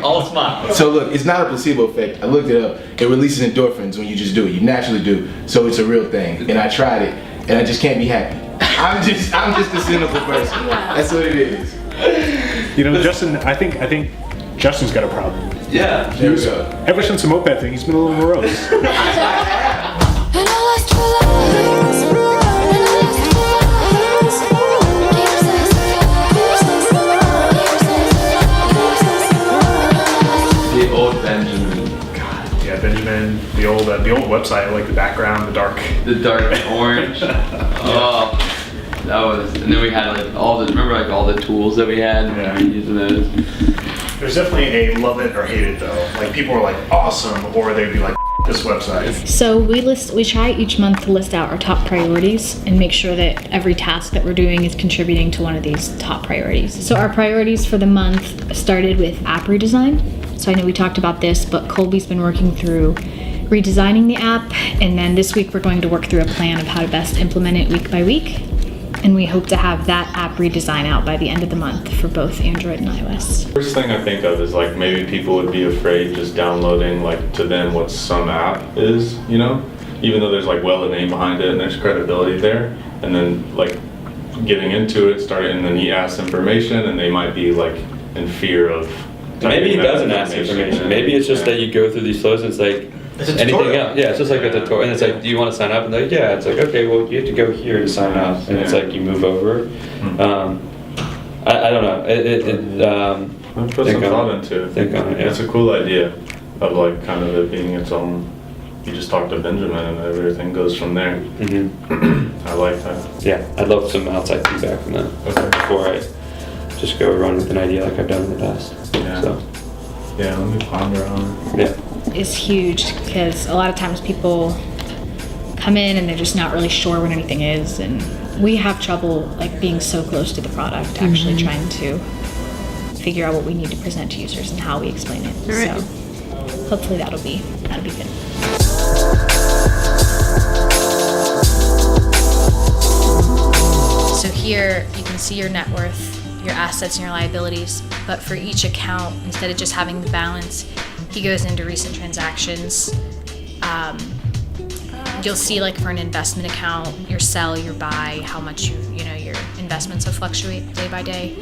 All smile. So look, it's not a placebo effect. I looked it up. It releases endorphins when you just do it. You naturally do. So it's a real thing. And I tried it, and I just can't be happy. I'm just a cynical person. That's what it is. You know, Justin, I think Justin's got a problem. Yeah. There we go. Ever since the moped thing, he's been a little morose. The old Benjamin. God, yeah, Benjamin, the old website, I like the background, the dark orange. Oh, that was. And then we had like all the tools that we had. Yeah. We were using those. There's definitely a love it or hate it though. Like people are like awesome, or they'd be like this website. So we try each month to list out our top priorities and make sure that every task that we're doing is contributing to one of these top priorities. So our priorities for the month started with app redesign. So I know we talked about this, but Colby's been working through redesigning the app, and then this week we're going to work through a plan of how to best implement it week by week. And we hope to have that app redesign out by the end of the month for both Android and iOS. First thing I think of is like maybe people would be afraid just downloading like to them what some app is, you know? Even though there's like Wela name behind it and there's credibility there, and then like getting into it, and then he asks information and they might be like in fear of maybe he doesn't ask information. Maybe it's just that you go through these flows and it's like anything else. Yeah, it's just like a tutorial. And it's like, do you want to sign up? And they're like, yeah. It's like, okay, well, you have to go here to sign up. And it's like you move over. I don't know. Put some thought into it. Think on it, yeah. It's a cool idea of like kind of it being its own. You just talk to Benjamin and everything goes from there. Mm-hmm. I like that. Yeah, I'd love some outside feedback from that before I just go run with an idea like I've done in the past. Yeah. So. Yeah, let me ponder on it. Yeah. Is huge because a lot of times people come in and they're just not really sure what anything is, and we have trouble like being so close to the product, actually trying to figure out what we need to present to users and how we explain it. Right. So hopefully that'll be good. So here you can see your net worth, your assets and your liabilities, but for each account, instead of just having the balance, he goes into recent transactions. You'll see like for an investment account, your sell, your buy, how much your investments will fluctuate day by day.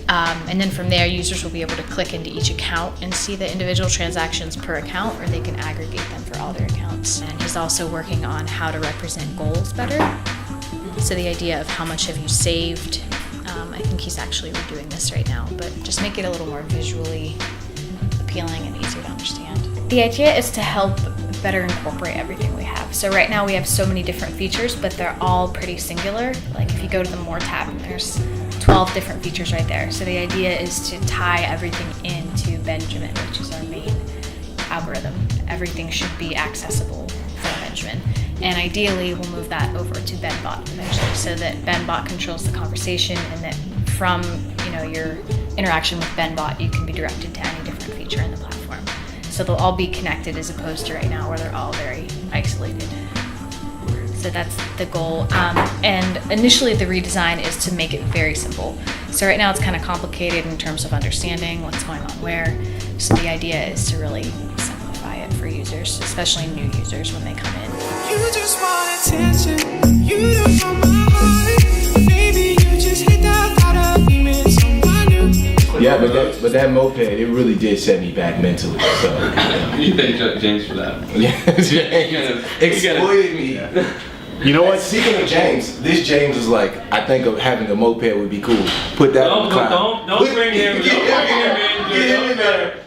And then from there, users will be able to click into each account and see the individual transactions per account, or they can aggregate them for all their accounts. And he's also working on how to represent goals better. So the idea of how much have you saved, I think he's actually redoing this right now, but just make it a little more visually appealing and easier to understand. The idea is to help better incorporate everything we have. So right now we have so many different features, but they're all pretty singular. Like if you go to the More tab, there's 12 different features right there. So the idea is to tie everything into Benjamin, which is our main algorithm. Everything should be accessible from Benjamin. And ideally, we'll move that over to BenBot eventually, so that BenBot controls the conversation, and that from your interaction with BenBot, you can be directed to any different feature in the platform. So they'll all be connected as opposed to right now where they're all very isolated. So that's the goal. And initially, the redesign is to make it very simple. So right now, it's kind of complicated in terms of understanding what's going on where. So the idea is to really simplify it for users, especially new users when they come in. You just want attention. You don't know my heart. Maybe you just hate the thought of me with someone new. Yeah, but that moped, it really did set me back mentally. So You thank James for that. yeah, James exploited me. You know what? Speaking of James, this James is like, I think of having a moped would be cool. Put that on the cloud. Don't bring him. Don't bring him in. Get him in there.